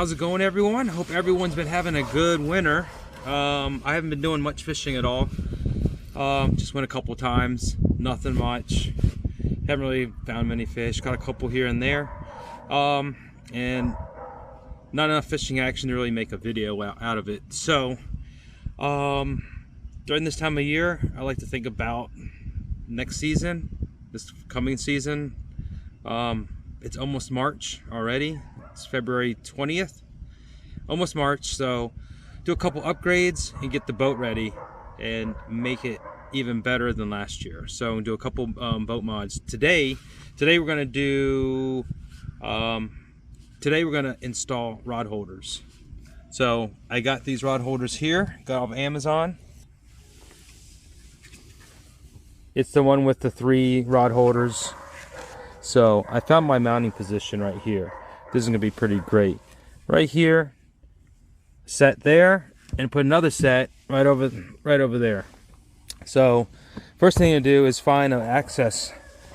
How's it going, everyone? Hope everyone's been having a good winter. I haven't been doing much fishing at all. Just went a couple times, nothing much. Haven't really found many fish. Caught a couple here and there, and not enough fishing action to really make a video out of it. So during this time of year, I like to think about next season, this coming season. It's almost March already. It's February 20th, almost March. So do a couple upgrades and get the boat ready and make it even better than last year. So do a couple boat mods. Today we're gonna do today we're gonna install rod holders. So I got these rod holders here, got off Amazon. It's the one with the 3 rod holders. So I found my mounting position right here. This is gonna be pretty great. Right here, set there, and put another set right over there. So first thing to do is find an access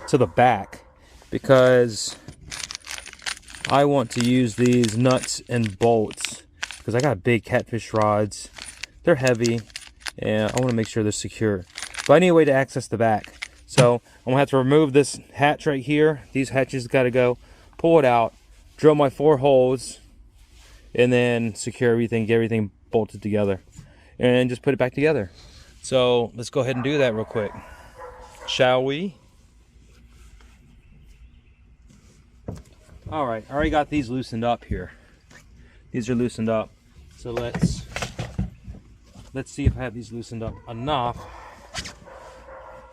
to the back, because I want to use these nuts and bolts because I got big catfish rods. They're heavy and I want to make sure they're secure. So I need a way to access the back. So I'm gonna have to remove this hatch right here. These hatches got to go. Pull it out, drill my 4 holes, and then secure everything, get everything bolted together, and just put it back together. So let's go ahead and do that real quick, shall we? All right, I already got these loosened up here. These are loosened up. So let's see if I have these loosened up enough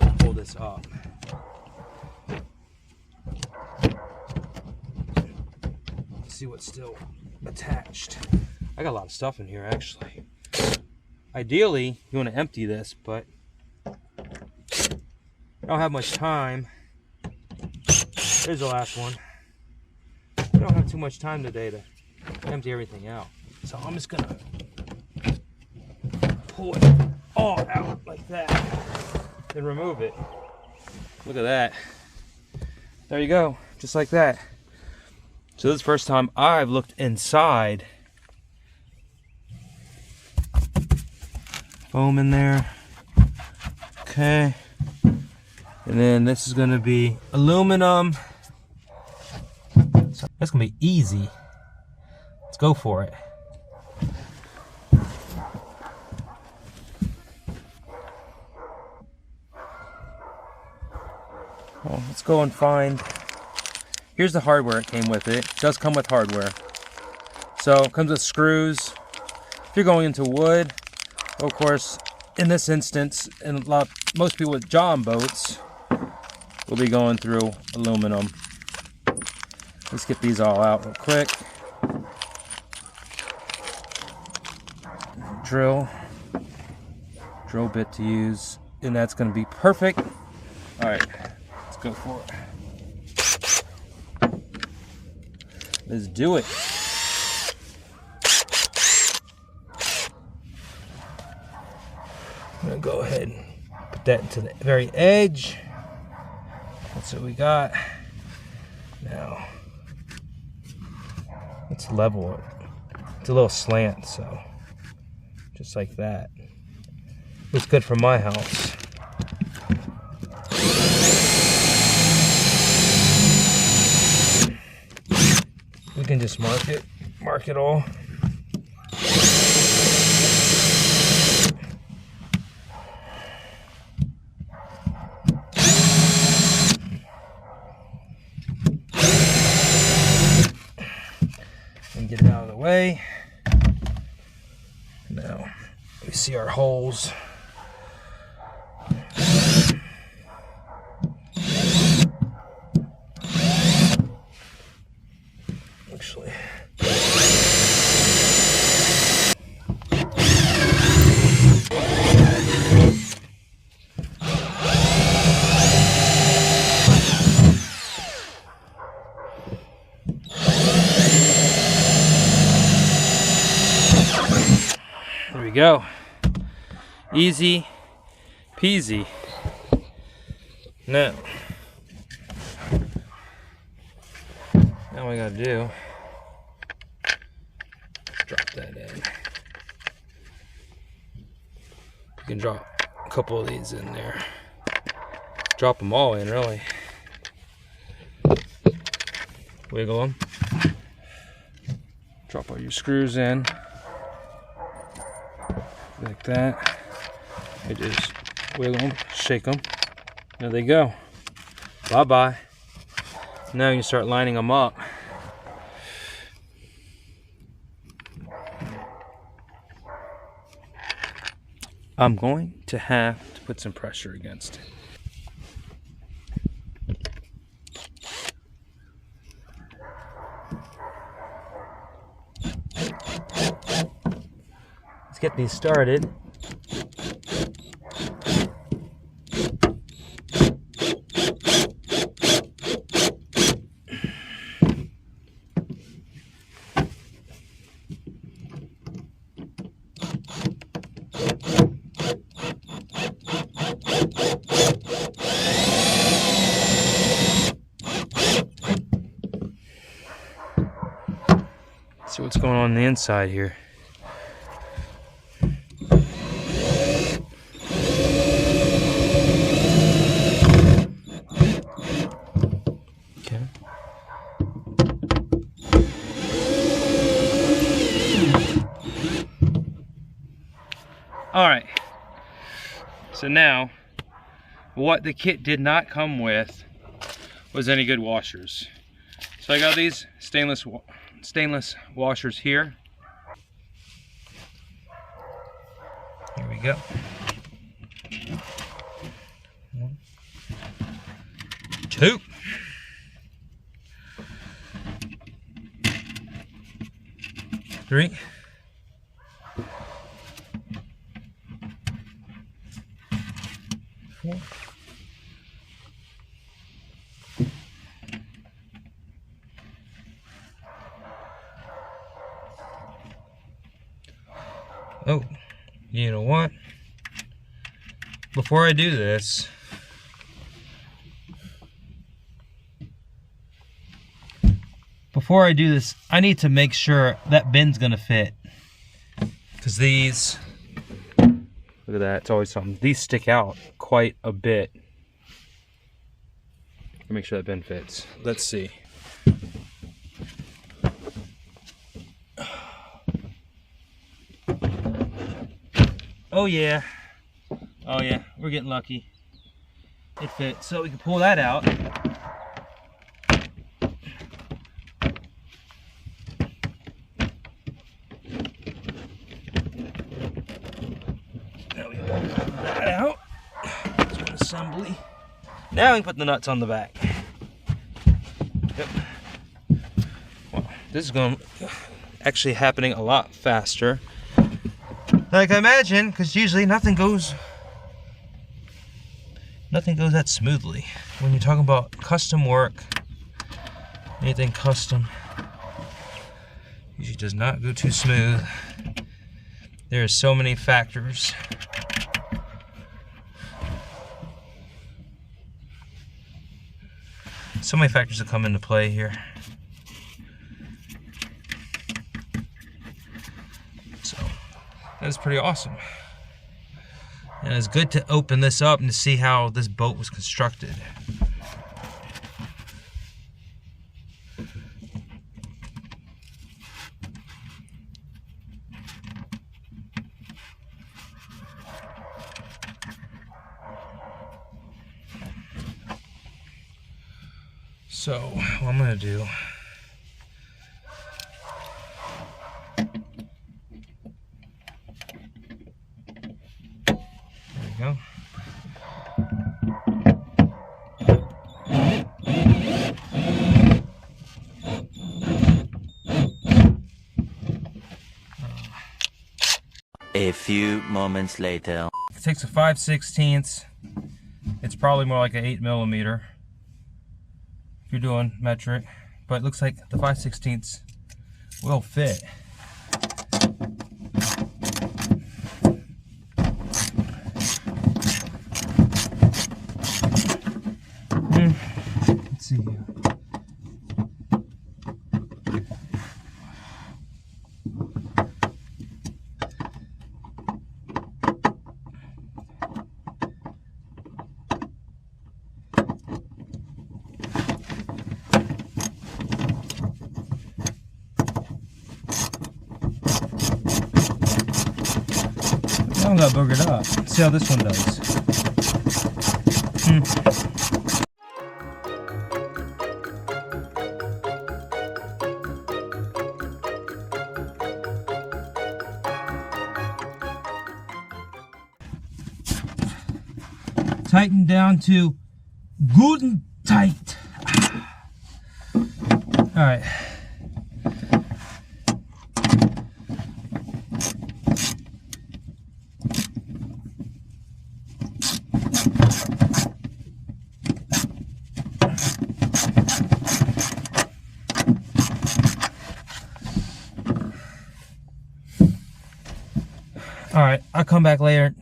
to pull this up. Let's see what's still attached. I got a lot of stuff in here actually. Ideally, you want to empty this, but I don't have much time. There's the last one. I don't have too much time today to empty everything out. So I'm just gonna pull it all out like that and remove it. Look at that. There you go, just like that. So this is the first time I've looked inside. Foam in there. Okay. And then this is going to be aluminum. So that's going to be easy. Let's go for it. Well, let's go and find. Here's the hardware it came with it. It does come with hardware. So it comes with screws. If you're going into wood, of course, in this instance, and most people with John boats will be going through aluminum. Let's get these all out real quick. Drill bit to use, and that's going to be perfect. All right, let's go for it. Let's do it. I'm gonna go ahead and put that into the very edge. That's what we got. Now, let's level it. It's a little slant, so just like that. Looks good for my house. We can just mark it all. And get it out of the way. Now, we see our holes. Actually, there we go. Easy peasy. Now all we gotta do Drop that in. You can drop a couple of these in there. Drop them all in, really. Wiggle them. Drop all your screws in. Like that. You just wiggle them, shake them. There they go. Bye-bye. Now you start lining them up. I'm going to have to put some pressure against it. Let's get these started. See what's going on the inside here. Okay. All right. So now, what the kit did not come with was any good washers. So I got these stainless washers here. Here we go. 1, 2. 3. 4. Oh, you know what? Before I do this, I need to make sure that bin's gonna fit. Because these, look at that, it's always something. These stick out quite a bit. Make sure that bin fits. Let's see. Oh yeah, we're getting lucky. It fits, so we can pull that out. Now we pull that out. That's one assembly. Now we can put the nuts on the back. Yep. Well, this is going actually happening a lot faster like I imagine, because usually nothing goes that smoothly. When you're talking about custom work, anything custom usually does not go too smooth. There are so many factors. So many factors that come into play here. So that's pretty awesome. And it's good to open this up and to see how this boat was constructed. So what I'm going to do, there we go. A few moments later. It takes a 5/16. It's probably more like an 8mm if you're doing metric, but it looks like the 5/16 will fit. Let's see here. one got boogered up. Let's see how this one does. Tighten down to good and tight. All right. All right, I'll come back later.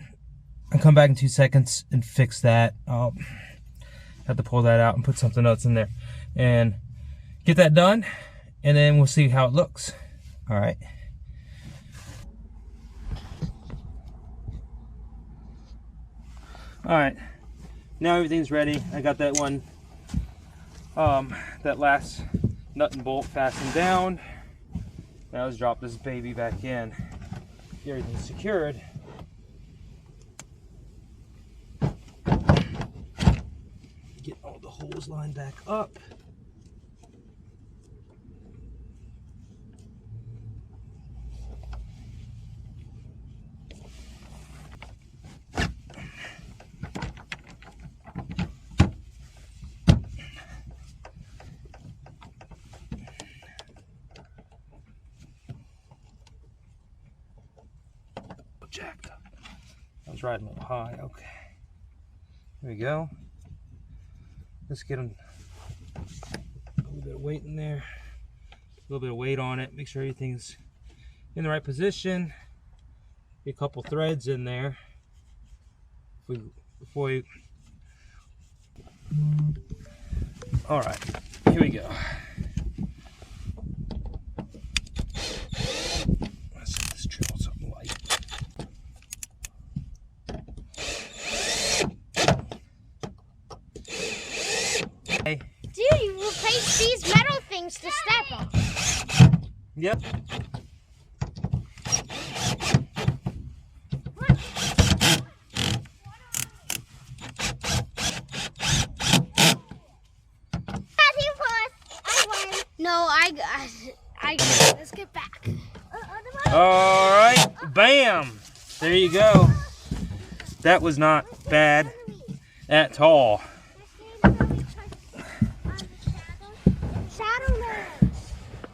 I'll come back in 2 seconds and fix that. I'll have to pull that out and put something else in there and get that done, and then we'll see how it looks. All right. All right, now everything's ready. I got that one, that last nut and bolt fastened down. Now let's drop this baby back in. Get everything secured. Get all the holes lined back up. Jacked up. I was riding a little high. Okay. There we go. Let's get them a little bit of weight in there. A little bit of weight on it. Make sure everything's in the right position. Get a couple threads in there. Before we. All right. Here we go. Let's get this drill something light. Dude, you replaced these metal things to step on. Yep. No, I got. Let's get back. All right, bam. There you go. That was not bad at all.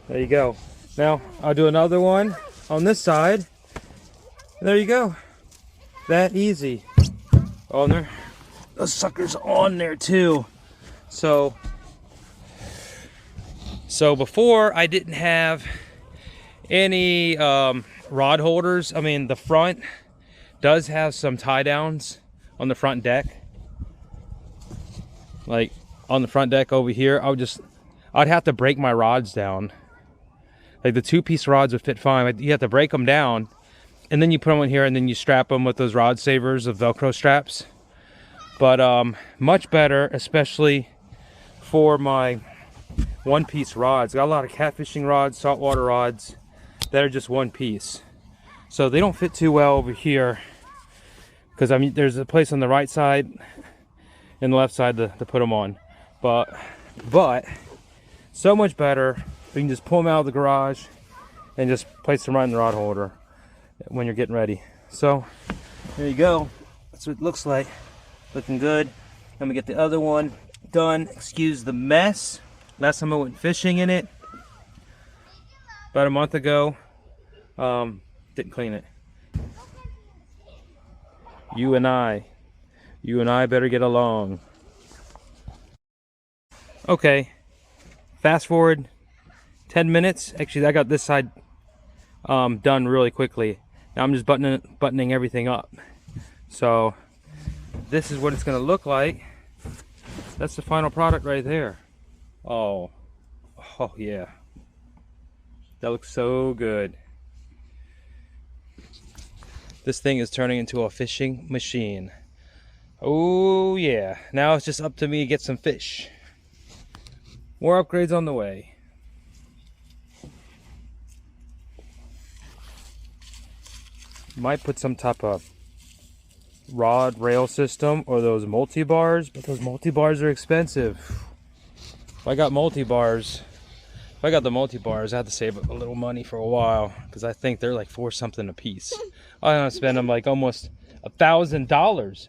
There you go. Now I'll do another one on this side. And there you go. That easy. Oh, and there, those suckers on there too. So before I didn't have any rod holders. I mean, the front does have some tie downs on the front deck. Like on the front deck over here, I'd have to break my rods down. Like the 2-piece rods would fit fine. You have to break them down, and then you put them in here, and then you strap them with those rod savers of Velcro straps. But much better, especially for my 1-piece rods. Got a lot of catfishing rods, saltwater rods that are just 1 piece. So they don't fit too well over here, because I mean, there's a place on the right side and the left side to put them on. But so much better. You can just pull them out of the garage and just place them right in the rod holder when you're getting ready. So there you go. That's what it looks like. Looking good. Let me get the other one done. Excuse the mess. Last time I went fishing in it, about a month ago. Didn't clean it. You and I better get along. Okay, fast forward 10 minutes. Actually, I got this side done really quickly. Now I'm just buttoning everything up. So this is what it's gonna look like. That's the final product right there. Oh yeah, that looks so good. This thing is turning into a fishing machine. Oh yeah, now it's just up to me to get some fish. More upgrades on the way. Might put some type of rod rail system or those multi-bars, but those multi-bars are expensive. If I got the multi-bars, I have to save a little money for a while because I think they're like $4 something a piece. I'm gonna spend them like almost $1,000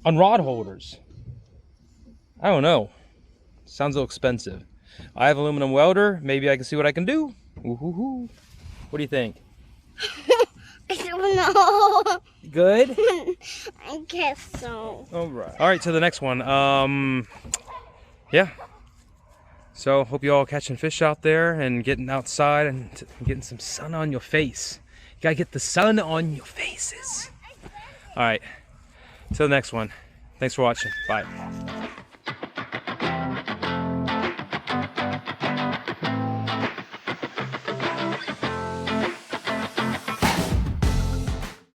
on rod holders. I don't know. Sounds a little expensive. I have aluminum welder. Maybe I can see what I can do. Ooh-hoo-hoo. What do you think? I don't know. Good? I guess so. All right, to the next one. Yeah. So hope you all catching fish out there and getting outside and getting some sun on your face. You gotta get the sun on your faces. All right, till the next one. Thanks for watching. Bye.